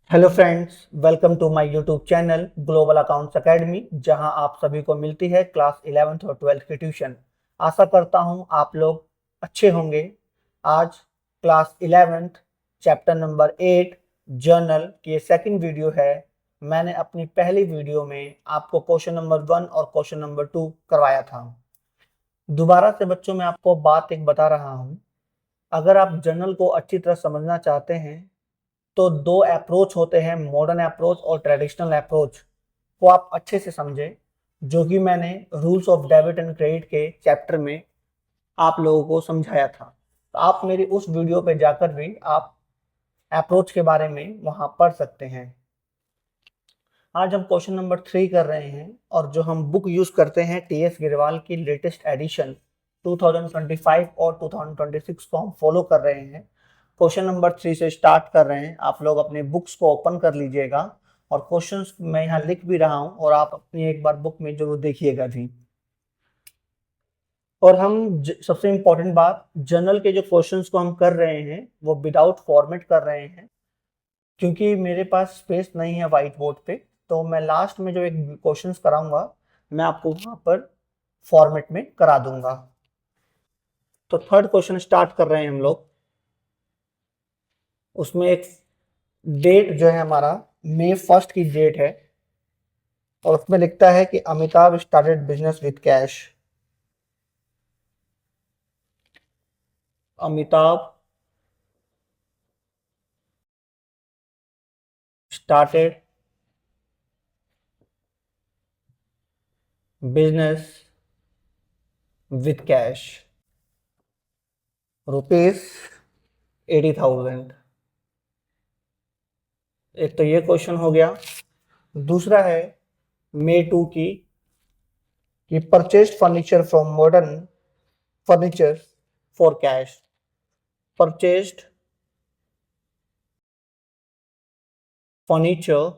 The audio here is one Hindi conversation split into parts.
Hello friends, welcome to my YouTube channel Global Accounts Academy, जहां आप सभी को मिलती है क्लास 11th और 12th की ट्यूशन। आशा करता हूं आप लोग अच्छे होंगे। आज class 11th chapter number 8 journal की ये सेकंड वीडियो है। मैंने अपनी पहली वीडियो में आपको क्वेश्चन नंबर 1 और क्वेश्चन नंबर 2 करवाया था। दोबारा से बच्चों मैं आपको बात एक बता रहा हूँ। अगर आप जर्नल को अच्छी तरह समझना चाहते हैं तो दो अप्रोच होते हैं, मॉडर्न अप्रोच और ट्रेडिशनल अप्रोच को आप अच्छे से समझें, जो कि मैंने rules of debit and credit के चैप्टर में आप लोगों को समझाया था। तो आप मेरी उस वीडियो पे जाकर भी आप अप्रोच के बारे में वहां पढ़ सकते हैं। आज हम क्वेश्चन नंबर 3 कर रहे हैं और जो हम बुक यूज करते हैं टीएस गिरवाल की लेटेस्ट एडिशन 2025 और 2026 को हम फॉलो कर रहे हैं। क्वेश्चन नंबर 3 से स्टार्ट कर रहे हैं। आप लोग अपने बुक्स को ओपन कर लीजिएगा और क्वेश्चंस मैं यहाँ लिख भी रहा हूँ और आप अपनी एक बार बुक में जरूर देखिएगा भी। और हम सबसे इम्पोर्टेंट बात, जर्नल के जो क्वेश्चंस को हम कर रहे हैं वो विदाउट फॉर्मेट कर रहे हैं, क्योंकि मेरे पास स्पेस नहीं है व्हाइट बोर्ड पे। तो मैं लास्ट में जो एक क्वेश्चंस कराऊंगा मैं आपको वहां पर फॉर्मेट में करा दूंगा। तो थर्ड क्वेश्चन स्टार्ट कर रहे हैं हम लोग। उसमें एक डेट जो है हमारा मई 1 की डेट है और उसमें लिखता है कि Amitabh started business with cash. Amitabh started business with cash rupees 80,000। एक तो ये क्वेश्चन हो गया। दूसरा है मई 2 की कि purchased furniture from modern furniture for cash. Purchased furniture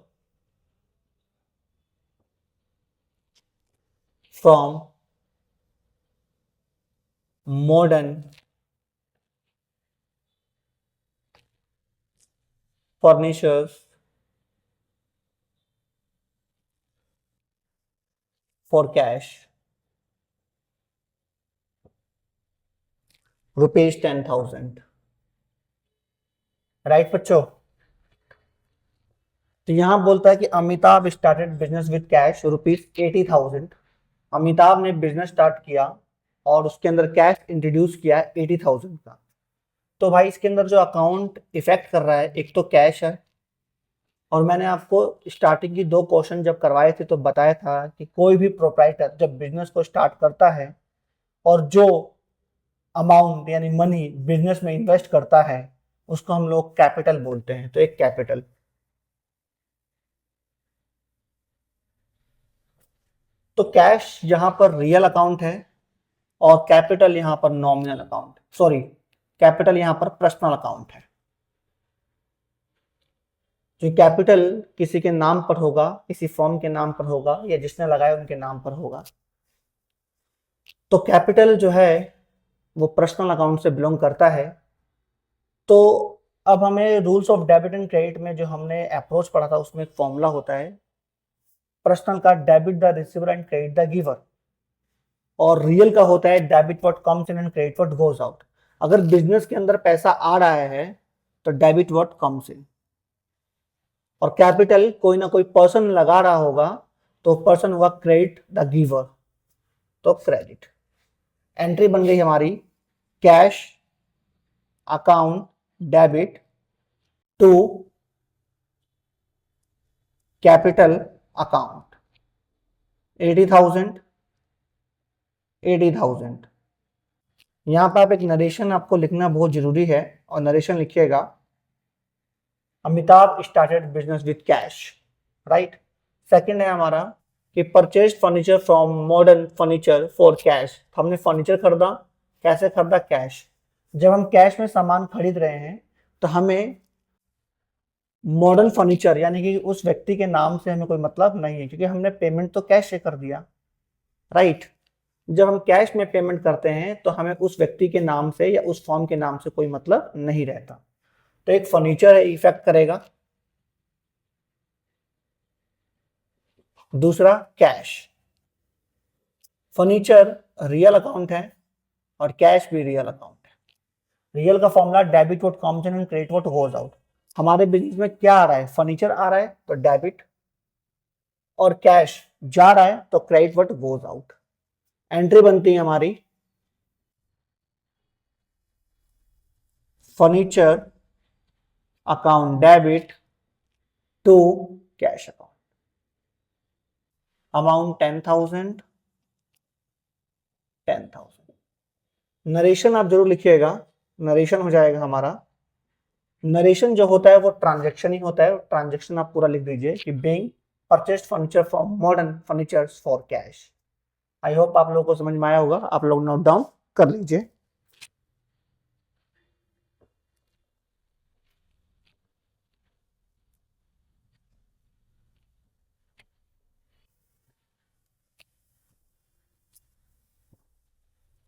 from modern furnitures for cash rupees 10,000। Right बच्चों? तो यहां बोलता है कि Amitabh started business with cash rupees 80,000। Amitabh ने बिजनेस स्टार्ट किया और उसके अंदर कैश इंट्रोड्यूस किया 80,000 का। तो भाई इसके अंदर जो अकाउंट इफेक्ट कर रहा है एक तो कैश है। और मैंने आपको स्टार्टिंग की दो क्वेश्चन जब करवाए थे तो बताया था कि कोई भी प्रोप्राइटर जब बिजनेस को स्टार्ट करता है और जो अमाउंट यानी मनी बिजनेस में इन्वेस्ट करता है उसको हम लोग कैपिटल बोलते हैं। तो एक कैपिटल। तो कैश यहाँ पर रियल अकाउंट है और कैपिटल यहाँ पर नॉमिनल अकाउंट, सॉरी, कैपिटल यहाँ पर पर्सनल अकाउंट है। जो कैपिटल किसी के नाम पर होगा, किसी फर्म के नाम पर होगा या जिसने लगाया उनके नाम पर होगा। तो कैपिटल जो है वो पर्सनल अकाउंट से बिलोंग करता है। तो अब हमें rules of debit and credit में जो हमने अप्रोच पढ़ा था उसमें एक फॉर्मूला होता है पर्सनल का, debit the receiver and credit the giver. और रियल का होता है debit what comes in and credit what goes out. अगर बिजनेस के अंदर पैसा आ रहा है तो डेबिट व्हाट कम्स इन, और कैपिटल कोई ना कोई पर्सन लगा रहा होगा तो पर्सन हुआ क्रेडिट द गिवर, तो क्रेडिट। एंट्री बन गई हमारी cash account debit to capital account 80,000 80,000। यहाँ पर आप एक नरेशन आपको लिखना बहुत जरूरी है और नरेशन लिखिएगा Amitabh started business with cash, right. Second है हमारा कि purchase furniture from modern furniture for cash. हमने फर्नीचर खरीदा, कैसे खरीदा? कैश। जब हम कैश में सामान खरीद रहे हैं तो हमें मॉडर्न फर्नीचर यानी कि उस व्यक्ति के नाम से हमें कोई मतलब नहीं है, क्योंकि हमने पेमेंट तो कैश से कर दिया, राइट। जब हम कैश में पेमेंट करते हैं तो हमें उस व्यक्ति के नाम से या उस फॉर्म के नाम से कोई मतलब नहीं रहता। तो एक फर्नीचर इफेक्ट करेगा। दूसरा कैश। फर्नीचर रियल अकाउंट है और कैश भी रियल अकाउंट है। रियल का formula debit what comes in and credit what goes out. हमारे बिजनेस में क्या आ रहा है, फर्नीचर आ रहा है तो डेबिट, और कैश जा रहा है तो credit what goes out. Entry बनती है हमारी furniture account debit to cash account, amount 10,000 10,000। Narration आप जरूर लिखिएगा, नरेशन हो जाएगा हमारा। नरेशन जो होता है वो ट्रांजैक्शन ही होता है, ट्रांजैक्शन आप पूरा लिख दीजिए कि being purchased furniture from modern furnitures for cash. I hope आप लोगों को समझ में आया होगा, आप लोग नोट डाउन कर लीजिए।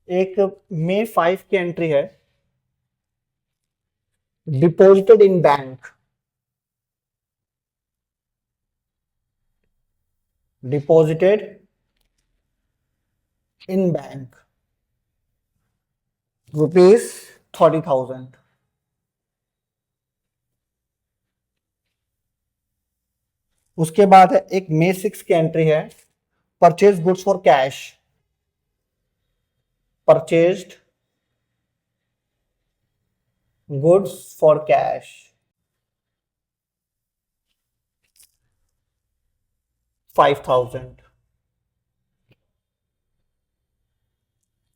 एक मे 5 की एंट्री है, deposited in bank, deposited in bank ₹30,000। उसके बाद है एक मे 6 की एंट्री है, purchase goods for cash, purchased goods for cash 5,000।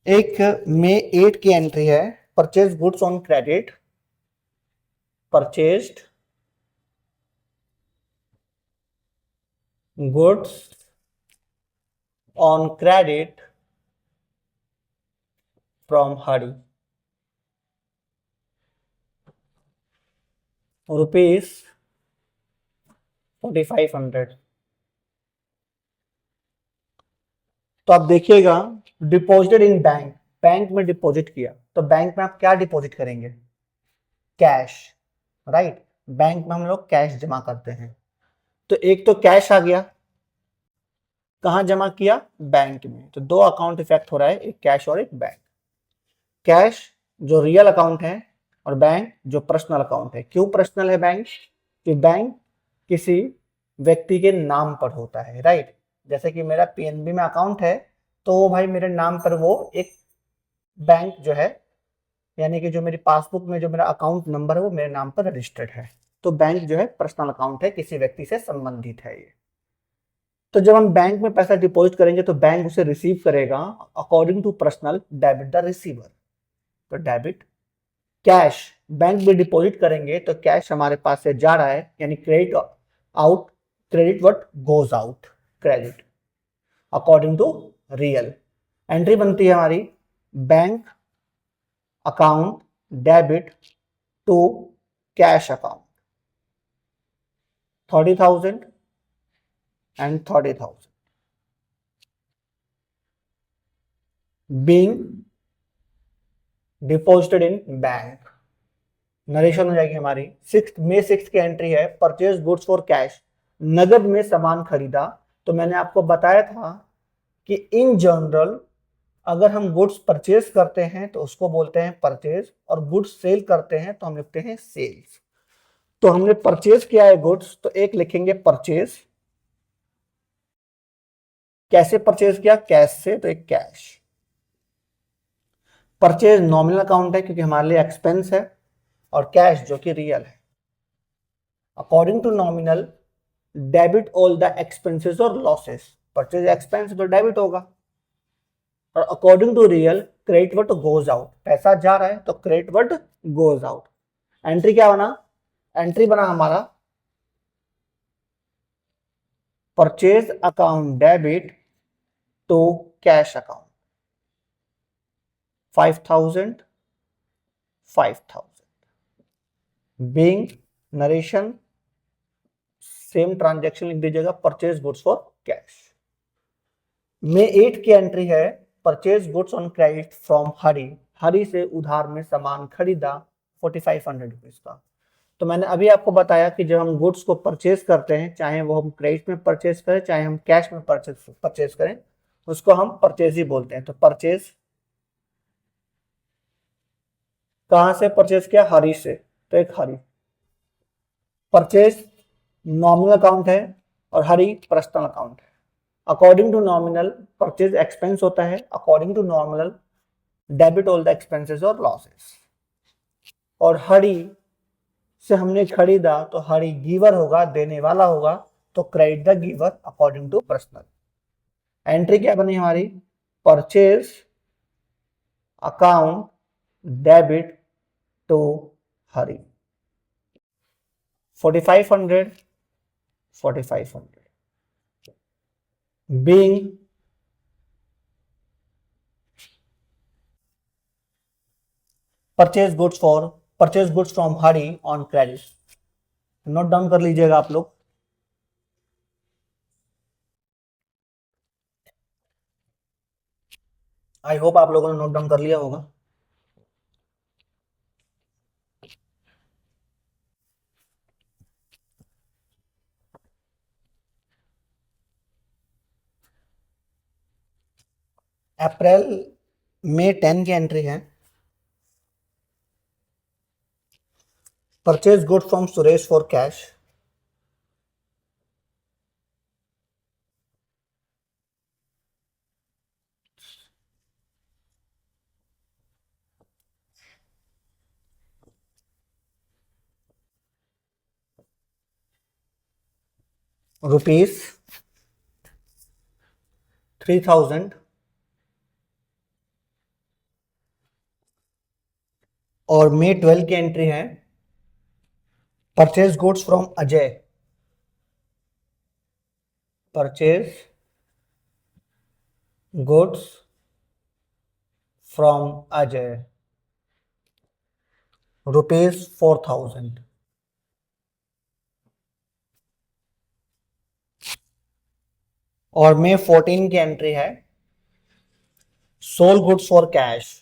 एक मे 8 की एंट्री है, purchase goods on credit, purchased goods on credit from Hari, ₹4,500। तो आप देखिएगा डिपॉजिटेड इन बैंक, बैंक में डिपॉजिट किया, तो बैंक में आप क्या डिपॉजिट करेंगे, कैश, राइट। बैंक में हम लोग कैश जमा करते हैं, तो एक तो कैश आ गया, कहां जमा किया, बैंक में। तो दो अकाउंट इफेक्ट हो रहा है, एक कैश और एक बैंक। कैश जो रियल अकाउंट है और बैंक जो पर्सनल अकाउंट है। क्यों पर्सनल है बैंक, कि बैंक किसी व्यक्ति के नाम पर होता है, राइट। जैसे कि मेरा पीएनबी में अकाउंट है तो भाई मेरे नाम पर वो एक बैंक जो है, यानी कि जो मेरी पासबुक में जो मेरा अकाउंट नंबर है वो मेरे नाम पर रजिस्टर्ड है। तो बैंक जो है पर्सनल अकाउंट है, किसी व्यक्ति से संबंधित है ये। तो जब हम बैंक में पैसा डिपॉजिट करेंगे तो बैंक उसे रिसीव करेगा according to personal debit the receiver. तो डेबिट। कैश बैंक में डिपॉजिट करेंगे तो कैश हमारे पास से जा रहा है, यानी credit out, credit what goes out, credit according to real. Entry बनती है हमारी bank account debit to cash account 30,000 and 30,000 being deposited in bank. Narration हो जाएगी हमारी। मे 6 की एंट्री है, परचेज गुड्स फॉर कैश, नगद में सामान खरीदा। तो मैंने आपको बताया था कि इन जनरल अगर हम गुड्स परचेज करते हैं तो उसको बोलते हैं परचेज, और गुड्स सेल करते हैं तो हम लिखते हैं सेल्स। तो हमने परचेज किया है गुड्स, तो एक लिखेंगे परचेज। कैसे परचेज किया, कैश से, तो एक कैश। परचेज नॉमिनल अकाउंट है क्योंकि हमारे लिए एक्सपेंस है, और कैश जो कि रियल है। According to nominal debit all the expenses और लॉसेस, परचेज एक्सपेंस तो डेबिट होगा। और according to real credit what goes out, पैसा जा रहा है तो credit what goes out. Entry क्या बना, एंट्री बना हमारा purchase account debit to cash account 5,000 being narration same transaction लिख दीजिएगा, purchase goods for cash. May 8 की एंट्री है, purchase goods on credit from Hari, हरी से उधार में सामान खरीदा 4,500 रुपीज का। तो मैंने अभी आपको बताया कि जब हम गुड्स को परचेज करते हैं, चाहे वो हम क्रेडिट में परचेज करें चाहे हम कैश में परचेज करें, उसको हम परचेज ही बोलते हैं। तो परचेज कहां से परचेज किया? हरी से। तो एक हरी परचेज नॉमिनल अकाउंट है और हरी पर्सनल अकाउंट है। According to nominal purchase expense होता है, according to nominal debit all the expenses और लॉसेस। और हरी से हमने खरीदा तो हरी गिवर होगा, देने वाला होगा, तो credit the giver according to personal. Entry क्या बनी हमारी? Purchase account debit to Hari 4500 4500 being purchase goods from Hari on credit। Note down कर लीजिएगा आप लोग। आई होप आप लोगों ने नोट डाउन कर लिया होगा। अप्रैल में 10 की एंट्री है। Purchase good from Suresh for cash. Rupees 3000। और मई 12 की एंट्री है। Purchase goods from Ajay. Purchase goods from Ajay rupees 4000। और मई 14 की एंट्री है। Sold goods for cash.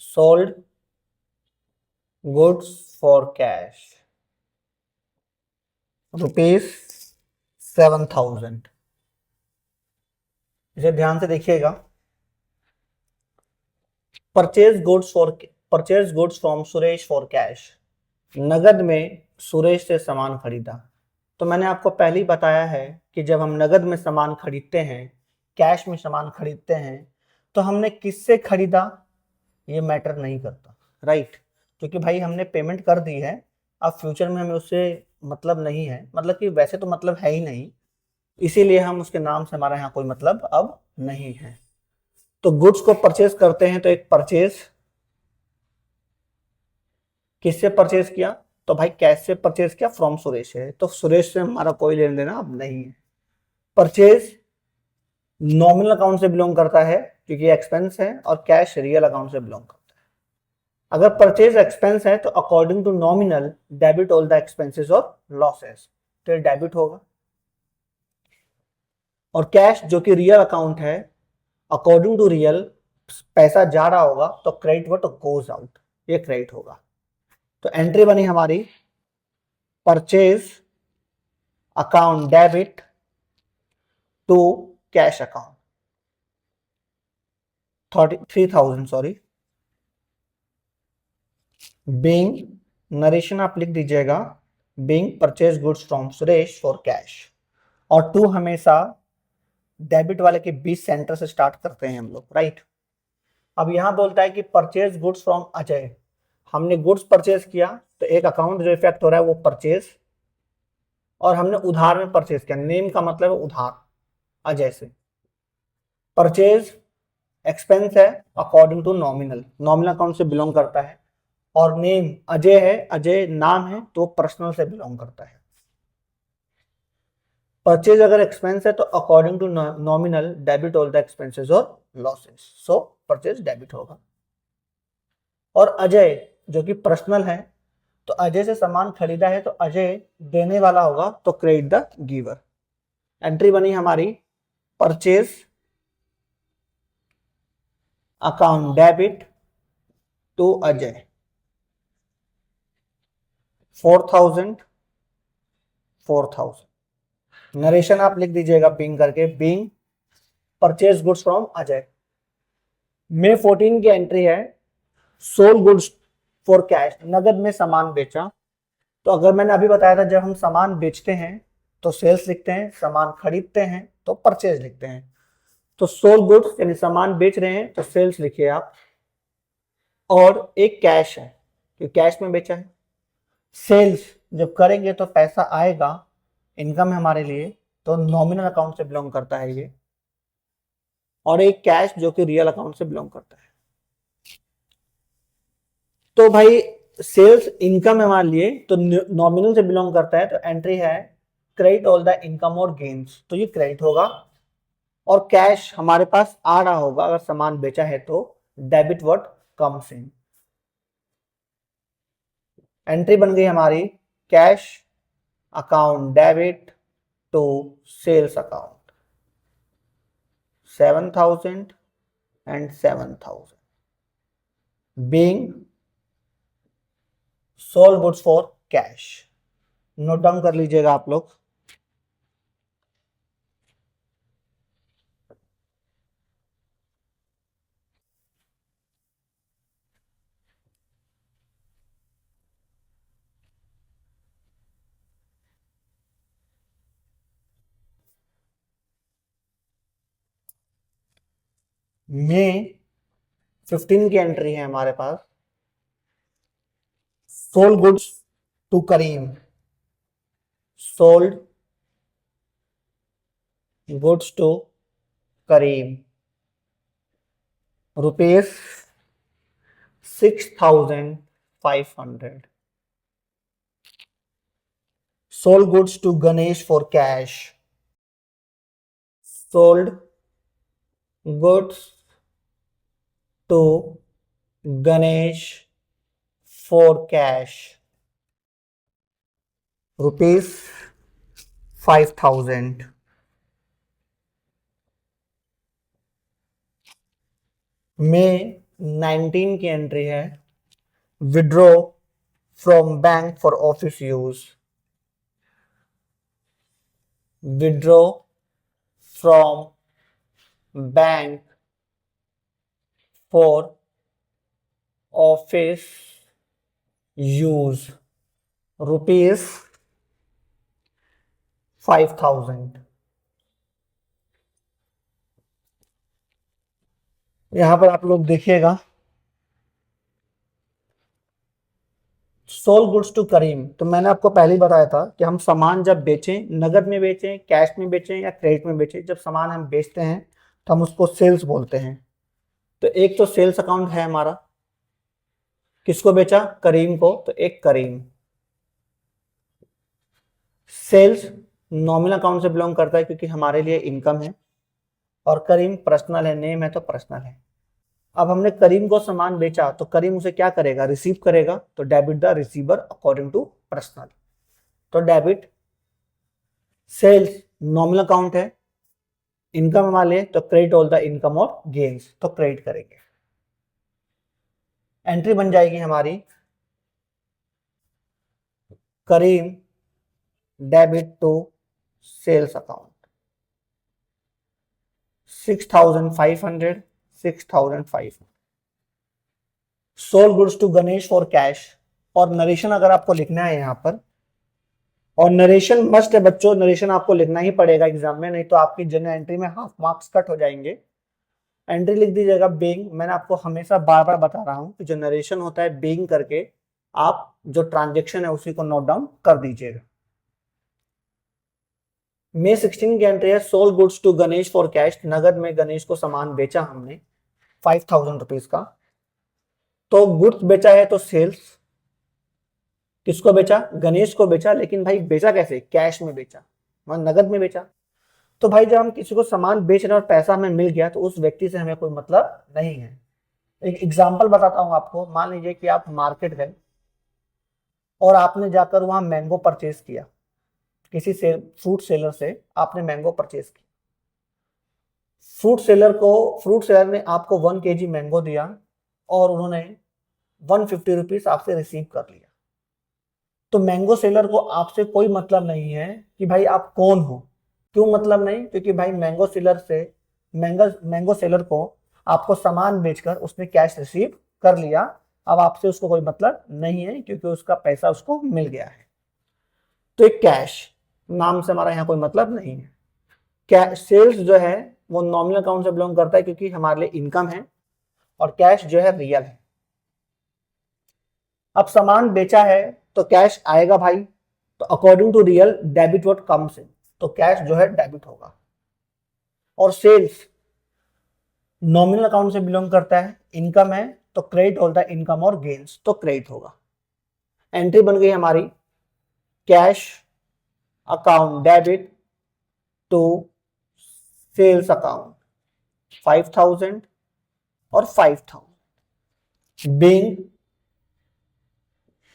Sold goods for cash rupees 7000। इसे ध्यान से देखिएगा। Purchase goods from Suresh for cash. नगद में सुरेश से सामान खरीदा। तो मैंने आपको पहले ही बताया है कि जब हम नगद में सामान खरीदते हैं, कैश में सामान खरीदते हैं, तो हमने किससे खरीदा ये मैटर नहीं करता, राइट। क्योंकि भाई हमने पेमेंट कर दी है, अब फ्यूचर में हमें उससे मतलब नहीं है, मतलब कि वैसे तो मतलब है ही नहीं, इसीलिए हम उसके नाम से हमारा यहाँ कोई मतलब अब नहीं है। तो गुड्स को परचेज करते हैं तो एक परचेज किससे परचेज किया? तो भाई कैश से परचेज किया, फ्रॉम सुरेश है, तो सुरेश से हमारा कोई लेन देना अब नहीं है। परचेज नॉमिनल अकाउंट से बिलोंग करता है क्योंकि एक्सपेंस है, और कैश रियल अकाउंट से बिलोंग करता है। अगर परचेज एक्सपेंस है तो according to nominal debit all the expenses और लॉसेस, तो डेबिट होगा। और कैश जो कि रियल अकाउंट है, अकॉर्डिंग टू रियल पैसा जा रहा होगा तो क्रेडिट व्हाट गोज आउट, ये क्रेडिट होगा। तो एंट्री बनी हमारी purchase account debit to cash account 3000 sorry. Being narration आप लिख दीजिएगा, being purchase goods from Suresh for cash. और टू हमेशा डेबिट वाले के बीच सेंटर से स्टार्ट करते हैं हम लोग, राइट। अब यहां बोलता है कि परचेज गुड्स फ्रॉम अजय। हमने गुड्स परचेज किया तो एक अकाउंट जो इफेक्ट हो रहा है वो परचेज, और हमने उधार में परचेज किया, नेम का मतलब है उधार, अजय से। परचेज एक्सपेंस है according to nominal, nominal account से बिलोंग करता है। और नेम अजय है, अजय नाम है तो पर्सनल से बिलोंग करता है। परचेज अगर एक्सपेंस है तो according to nominal debit all the expenses और लॉसेस, सो परचेज डेबिट होगा। और अजय जो कि पर्सनल है, तो अजय से सामान खरीदा है तो अजय देने वाला होगा, तो क्रेडिट द गिवर। एंट्री बनी हमारी purchase account debit to Ajay 4,000 4,000। Narration आप लिख दीजिएगा बिंग करके, being purchase goods from Ajay. May 14 की एंट्री है सोल गुड्स फॉर कैश, नगद में सामान बेचा। तो अगर मैंने अभी बताया था जब हम सामान बेचते हैं तो सेल्स लिखते हैं, सामान खरीदते हैं तो परचेज लिखते हैं। तो सोल गुड्स यानी सामान बेच रहे हैं तो सेल्स लिखिए आप, और एक कैश है कि कैश में बेचा है। सेल्स जब करेंगे तो पैसा आएगा, इनकम है हमारे लिए, तो नॉमिनल अकाउंट से बिलोंग करता है ये। और एक कैश जो कि रियल अकाउंट से बिलोंग करता है। तो भाई सेल्स इनकम है हमारे लिए, तो नॉमिनल से बिलोंग करता है, तो एंट्री है क्रेडिट ऑल द इनकम और गेन्स, तो ये क्रेडिट होगा। और कैश हमारे पास आ रहा होगा अगर सामान बेचा है तो debit what comes in. Entry बन गई हमारी cash account debit to sales account 7,000 and 7,000 being sold goods for cash. Note down कर लीजिएगा आप लोग। मे 15 की एंट्री है हमारे पास sold goods to Karim, sold goods to Karim rupees 6,500। Sold goods to Ganesh for cash, sold goods to Ganesh for cash rupees 5,000। May 19 की एंट्री है withdraw from bank for office use, withdraw from bank for office use rupees 5,000। यहां पर आप लोग देखिएगा सोल गुड्स टू करीम, तो मैंने आपको पहले ही बताया था कि हम सामान जब बेचें, नगद में बेचें, कैश में बेचें या क्रेडिट में बेचें, जब सामान हम बेचते हैं तो हम उसको सेल्स बोलते हैं। तो एक तो सेल्स अकाउंट है हमारा, किसको बेचा, करीम को, तो एक करीम। सेल्स नॉमिनल अकाउंट से बिलोंग करता है क्योंकि हमारे लिए इनकम है, और करीम पर्सनल है, नेम है तो पर्सनल है। अब हमने करीम को सामान बेचा तो करीम उसे क्या करेगा, रिसीव करेगा, तो debit the receiver according to personal. तो डेबिट, सेल्स नॉमिनल अकाउंट है, इनकम हमारे लिए, तो क्रेडिट ऑल द इनकम और गेन्स, तो क्रेडिट करेंगे। एंट्री बन जाएगी हमारी Karim debit to sales account 6,500 6,500। Sold goods to Ganesh for cash. और नरेशन अगर आपको लिखना है यहां पर, और नरेशन मस्ट है बच्चों, नरेशन आपको लिखना ही पड़ेगा एग्जाम में, नहीं तो आपकी जनरल एंट्री में हाफ मार्क्स कट हो जाएंगे। एंट्री लिख दीजिएगा बीइंग। मैंने आपको हमेशा बार बार बता रहा हूं कि जो नरेशन होता है बीइंग करके आप जो ट्रांजेक्शन है उसी को नोट डाउन कर दीजिएगा। मे 16 की एंट्री है sold goods to Ganesh for cash, नगद में गणेश को सामान बेचा हमने 5,000 रुपीज का। तो गुड्स बेचा है तो सेल्स, किसको बेचा, गणेश को बेचा, लेकिन भाई बेचा कैसे, कैश में बेचा, नगद में बेचा। तो भाई जब हम किसी को सामान बेच रहे हैं और पैसा हमें मिल गया तो उस व्यक्ति से हमें कोई मतलब नहीं है। एक एग्जांपल बताता हूं आपको। मान लीजिए कि आप मार्केट गए और आपने जाकर वहां मैंगो परचेज किया, किसी से फ्रूट सेलर से आपने मैंगो परचेज किया। फ्रूट सेलर ने आपको 1 kg मैंगो दिया और उन्होंने 150 रुपीज आपसे रिसीव कर लिया। तो मैंगो सेलर को आपसे कोई मतलब नहीं है कि भाई आप कौन हो। क्यों मतलब नहीं? क्योंकि भाई मैंगो सेलर को आपको सामान बेचकर उसने कैश रिसीव कर लिया। अब आपसे उसको कोई मतलब नहीं है क्योंकि उसका पैसा उसको मिल गया है। तो एक कैश नाम से हमारा यहाँ कोई मतलब नहीं है। कैश सेल्स जो है वो नॉमिनल अकाउंट से बिलोंग करता है क्योंकि हमारे लिए इनकम है, और कैश जो है रियल है। अब सामान बेचा है तो कैश आएगा भाई, तो according to real debit what comes in, तो कैश जो है डेबिट होगा। और सेल्स नॉमिनल अकाउंट से बिलोंग करता है, इनकम है तो क्रेडिट होता है, इनकम और गेन्स तो क्रेडिट होगा। एंट्री बन गई हमारी cash account debit to sales account 5000 और 5000। बीइंग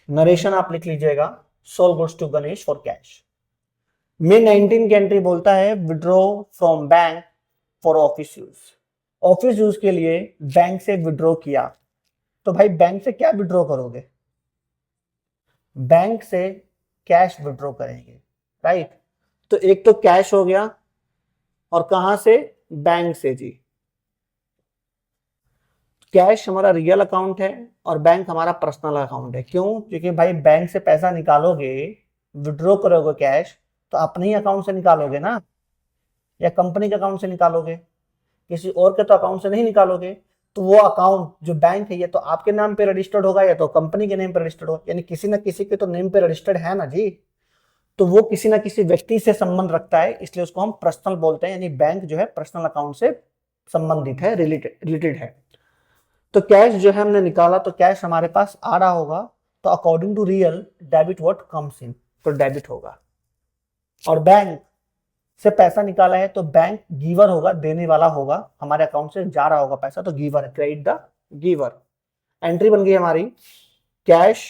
नरेशन आप लिख लीजिएगा, sold goods to Ganesh for cash. May 19 की एंट्री बोलता है withdraw from bank for office use. Office use के लिए बैंक से विड्रॉ किया, तो भाई बैंक से क्या विड्रॉ करोगे? बैंक से कैश विड्रॉ करेंगे, राइट। तो एक तो कैश हो गया, और कहां से? बैंक से जी। कैश हमारा रियल अकाउंट है और बैंक हमारा पर्सनल अकाउंट है। क्यों? क्योंकि भाई बैंक से पैसा निकालोगे, विड्रॉ करोगे कैश, तो अपने ही अकाउंट से निकालोगे ना, या कंपनी के अकाउंट से निकालोगे, किसी और के तो अकाउंट से नहीं निकालोगे। तो वो अकाउंट जो बैंक है ये तो आपके नाम पे रजिस्टर्ड होगा या तो कंपनी के नेम पे रजिस्टर्ड होगा, यानी किसी ना किसी के तो नेम पे रजिस्टर्ड है ना जी। तो वो किसी ना किसी व्यक्ति से संबंध रखता है, इसलिए उसको हम पर्सनल बोलते हैं। यानी बैंक जो है पर्सनल अकाउंट से संबंधित है, रिलेटेड है। तो कैश जो है हमने निकाला, तो कैश हमारे पास आ रहा होगा, तो according to real debit what comes in, तो डेबिट होगा। और बैंक से पैसा निकाला है तो बैंक गिवर होगा, देने वाला होगा, हमारे अकाउंट से जा रहा होगा पैसा, तो गिवर है, क्रेडिट द गिवर। एंट्री बन गई हमारी cash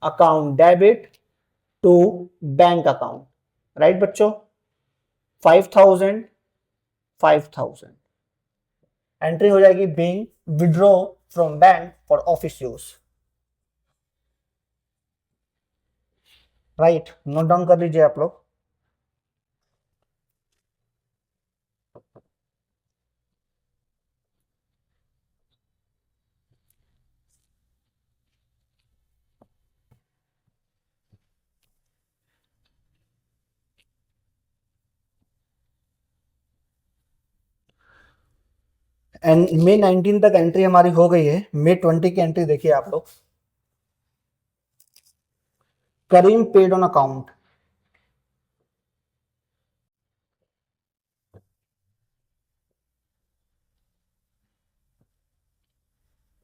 account debit to bank account, right बच्चों। 5000 5000 एंट्री हो जाएगी being withdraw from bank for office use, right. Note down कर लीजिए आप लोग। एंड मे 19 तक एंट्री हमारी हो गई है। मे 20 की एंट्री देखिए आप लोग। Kareem paid on account,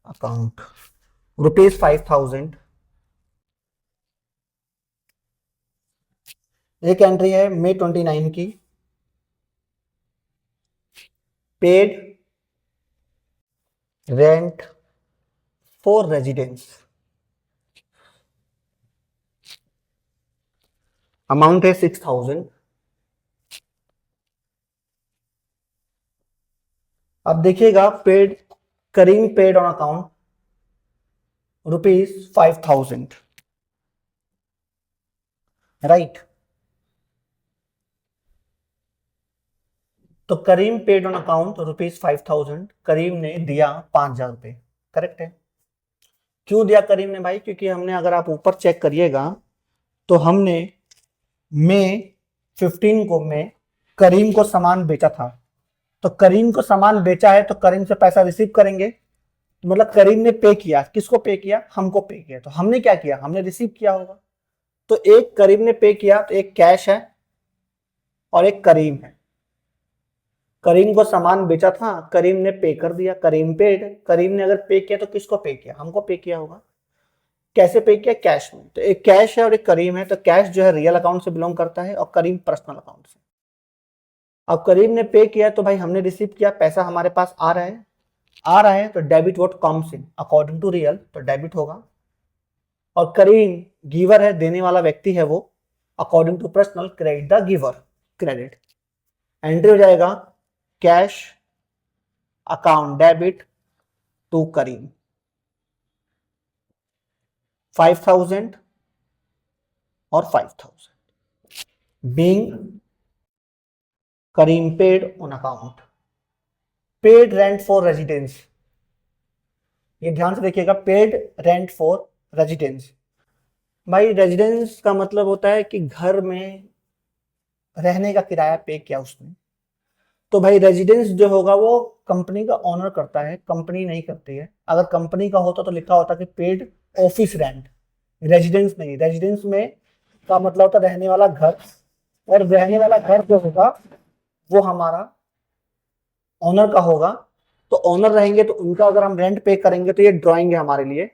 account ₹5000। एक एंट्री है मे 29 की, paid rent for residence, amount है 6000। अब देखिएगा paid, Kareem paid on account ₹5000, right. तो Kareem paid on account ₹5000, Kareem ने दिया 5000 रुपए, करेक्ट है। क्यों दिया करीम ने भाई? क्योंकि हमने, अगर आप ऊपर चेक करिएगा, तो हमने मई 15 को मैं करीम को सामान बेचा था। तो करीम को सामान बेचा है तो करीम से पैसा रिसीव करेंगे, तो मतलब करीम ने पे किया, किसको पे किया? हमको पे किया। तो हमने क्या किया? हमने रिसीव किया होगा। तो एक करीम ने पे किया, तो एक कैश है और एक करीम है। करीम को सामान बेचा था, करीम ने पे कर दिया, करीम पेड। करीम ने अगर पे किया तो किसको पे किया? हमको पे किया होगा। कैसे पे किया? कैश में। तो एक कैश है और एक करीम है, तो कैश जो है रियल अकाउंट से बिलोंग करता है और करीम पर्सनल अकाउंट से। अब करीम ने पे किया तो भाई हमने रिसीव किया, पैसा हमारे पास आ रहा है, आ रहा है तो debit what comes in according to real, तो डेबिट होगा। और करीम गिवर है, देने वाला व्यक्ति है वो, according to personal credit the giver, credit. Entry हो जाएगा cash account debit to Kareem 5000 और 5,000 being Kareem paid on account. Paid rent for residence, ये ध्यान से देखिएगा, पेड रेंट फॉर रेजिडेंस। भाई रेजिडेंस का मतलब होता है कि घर में रहने का किराया पे किया उसने। तो भाई रेजिडेंस जो होगा वो कंपनी का ऑनर करता है, कंपनी नहीं करती है। अगर कंपनी का होता तो लिखा होता कि पेड ऑफिस रेंट, रेजिडेंस नहीं। रेजिडेंस में का मतलब होता रहने वाला घर, और रहने वाला घर जो होगा वो हमारा ऑनर का होगा। तो ऑनर रहेंगे तो उनका अगर हम रेंट पे करेंगे तो ये ड्राइंग है हमारे लिए,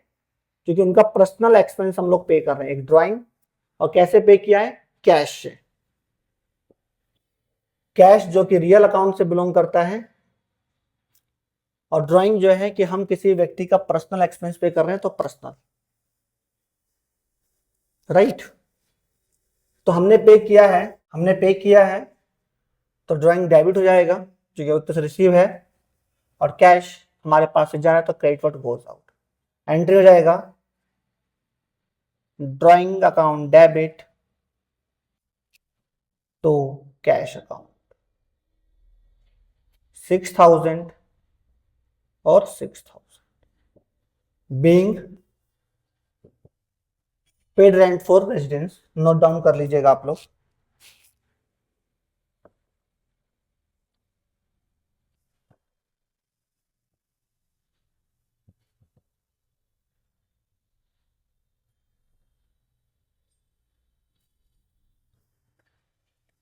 क्योंकि उनका पर्सनल एक्सपेंस हम लोग पे कर रहे हैं, एक ड्राइंग। और कैसे पे किया है? कैश से। कैश जो कि रियल अकाउंट से बिलोंग करता है, और ड्राइंग जो है कि हम किसी व्यक्ति का पर्सनल एक्सपेंस पे कर रहे हैं तो पर्सनल, राइट। तो हमने पे किया है तो ड्राइंग डेबिट हो जाएगा क्योंकि उत्तर से रिसीव है, और कैश हमारे पास से जा रहा है तो credit what goes out. Entry हो जाएगा drawing account debit to cash account, 6,000 और 6,000 being paid rent for residence. Note down कर लीजिएगा आप लोग।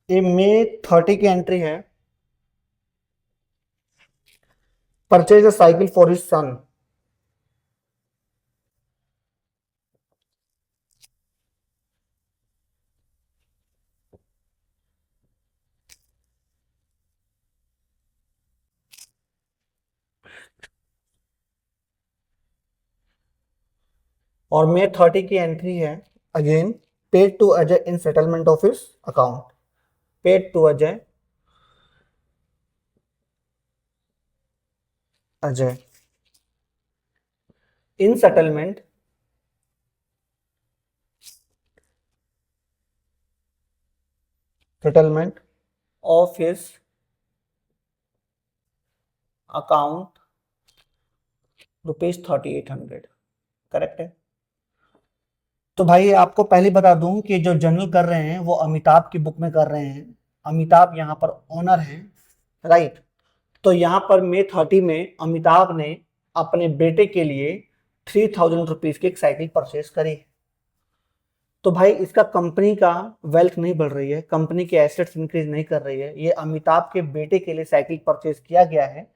ये मई 30 की एंट्री है। Purchase a cycle for his son. और मई 30 की एंट्री है again, paid to Ajay in settlement of his account. Paid to Ajay, Ajay in settlement of his account ₹3800। Correct है। तो भाई आपको पहले बता दूं कि जो जर्नल कर रहे हैं वो अमिताभ की बुक में कर रहे हैं। अमिताभ यहाँ पर ओनर हैं, राइट। तो यहाँ पर मई 30 में अमिताभ ने अपने बेटे के लिए 3,000 रुपीज की एक साइकिल परचेज करी। तो भाई इसका कंपनी का वेल्थ नहीं बढ़ रही है, कंपनी के एसेट्स इंक्रीज नहीं कर रही है, ये अमिताभ के बेटे के लिए साइकिल परचेज किया गया है।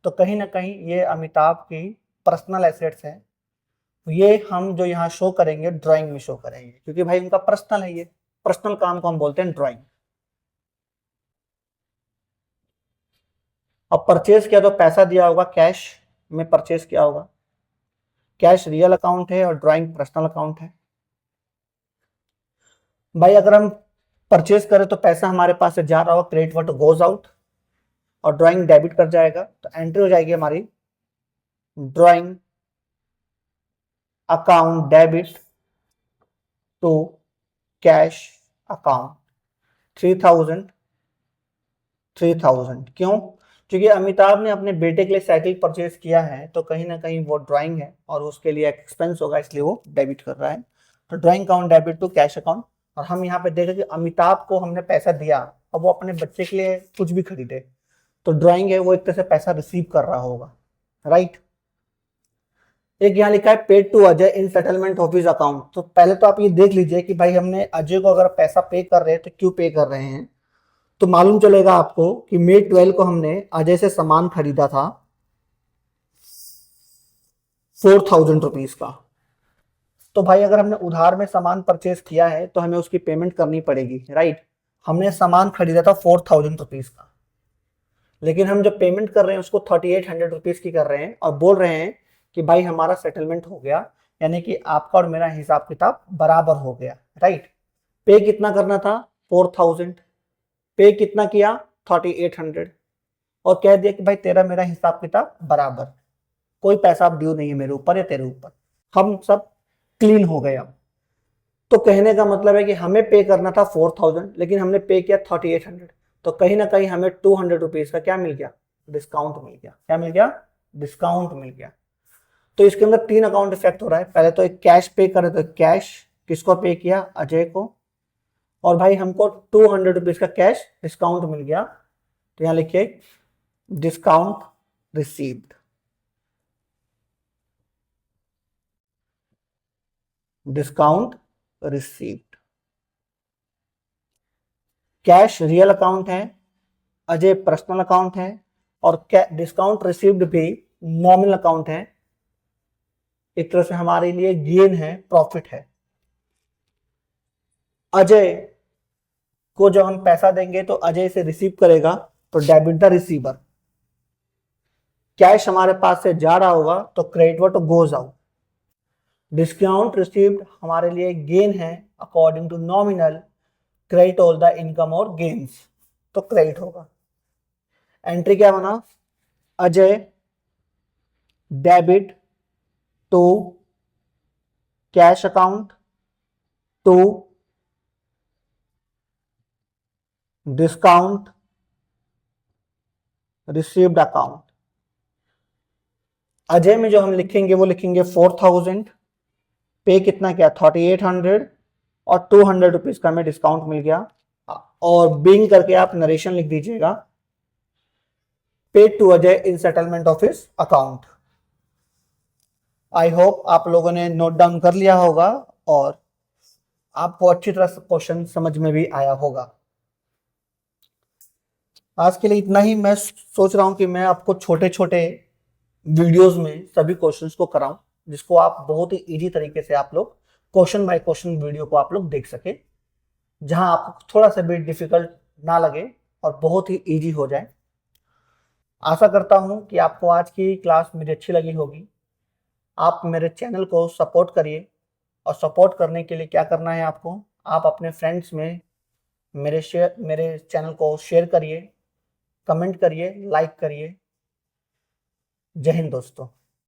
तो कहीं ना कहीं ये अमिताभ की पर्सनल एसेट्स है। ये हम जो यहाँ शो करेंगे ड्राइंग में शो करेंगे, क्योंकि भाई उनका पर्सनल है, ये पर्सनल काम को हम बोलते हैं ड्राइंग। अब परचेज किया तो पैसा दिया होगा, कैश में परचेज किया होगा। कैश रियल अकाउंट है और ड्राइंग पर्सनल अकाउंट है। भाई अगर हम परचेज करें तो पैसा हमारे पास से जा रहा होगा, क्रेडिट व्हाट गोज आउट, और ड्राइंग डेबिट कर जाएगा। तो एंट्री हो जाएगी हमारी drawing account debit to cash account 3,000। क्यों? क्योंकि अमिताभ ने अपने बेटे के लिए साइकिल परचेज किया है, तो कहीं ना कहीं वो ड्राइंग है और उसके लिए एक्सपेंस होगा, इसलिए वो डेबिट कर रहा है। तो drawing account debit to cash account. और हम यहाँ पे देखें कि अमिताभ को हमने पैसा दिया, अब वो अपने बच्चे के लिए कुछ भी खरीदे, तो ड्राइंग है वो एक तरह से पैसा रिसीव कर रहा होगा, राइट। एक यहाँ लिखा है paid to Ajay in settlement of his account. तो पहले तो आप ये देख लीजिए कि भाई हमने अजय को अगर पैसा पे कर रहे हैं तो क्यों पे कर रहे हैं। तो मालूम चलेगा आपको कि मई 12 को हमने अजय से सामान खरीदा था 4,000 रुपीज का। तो भाई अगर हमने उधार में सामान परचेज किया है तो हमें उसकी पेमेंट करनी पड़ेगी, राइट। हमने सामान खरीदा था 4,000 रुपीज का, लेकिन हम जो पेमेंट कर रहे हैं उसको 3,800 रुपीज की कर रहे हैं, और बोल रहे हैं कि भाई हमारा सेटलमेंट हो गया, यानी कि आपका और मेरा हिसाब किताब बराबर हो गया, राइट। पे कितना करना था? 4,000। पे कितना किया? 3,800। और कह दिया कि भाई तेरा मेरा हिसाब किताब बराबर, कोई पैसा अब ड्यू नहीं है मेरे ऊपर या तेरे ऊपर, हम सब क्लीन हो गए अब। तो कहने का मतलब है कि हमें पे करना था 4000 लेकिन हमने पे किया 3800, तो कहीं ना कहीं हमें 200 रुपीज का क्या मिल गया, डिस्काउंट मिल गया। क्या मिल गया, डिस्काउंट मिल गया। तो इसके अंदर 3 अकाउंट इफेक्ट हो रहा है। पहले तो एक कैश पे करे, तो कैश किसको पे किया, अजय को, और भाई हमको 200 रुपीज का कैश डिस्काउंट मिल गया। तो यहां लिखिए discount received, discount received. Cash real account है, अजय पर्सनल अकाउंट है, और डिस्काउंट रिसीव्ड भी नॉमिनल अकाउंट है। एक तरह से हमारे लिए गेन है, प्रॉफिट है। अजय को जब हम पैसा देंगे तो अजय से रिसीव करेगा, तो डेबिट द रिसीवर। कैश हमारे पास से जा रहा होगा तो credit what goes out. Discount received हमारे लिए गेन है according to nominal, credit all the income और गेन्स, तो क्रेडिट होगा। एंट्री क्या बना, Ajay debit to cash account to discount received account. Ajay में जो हम लिखेंगे वो लिखेंगे 4000, पे कितना किया 3800, और 200 रुपीज का हमें डिस्काउंट मिल गया। और बिंग करके आप नरेशन लिख दीजिएगा, paid to Ajay in settlement of his account. I hope आप लोगों ने नोट डाउन कर लिया होगा और आपको अच्छी तरह से क्वेश्चन समझ में भी आया होगा। आज के लिए इतना ही। मैं सोच रहा हूं कि मैं आपको छोटे छोटे वीडियोस में सभी क्वेश्चंस को कराऊं, जिसको आप बहुत ही इजी तरीके से आप लोग क्वेश्चन बाय क्वेश्चन वीडियो को आप लोग देख सके, जहां आपको थोड़ा सा भी डिफिकल्ट ना लगे और बहुत ही इजी हो जाए। आशा करता हूं कि आपको आज की क्लास मेरी अच्छी लगी होगी। आप मेरे चैनल को सपोर्ट करिए, और सपोर्ट करने के लिए क्या करना है आपको, आप अपने फ्रेंड्स में मेरे चैनल को शेयर करिए, कमेंट करिए, लाइक करिए। जय हिंद दोस्तों।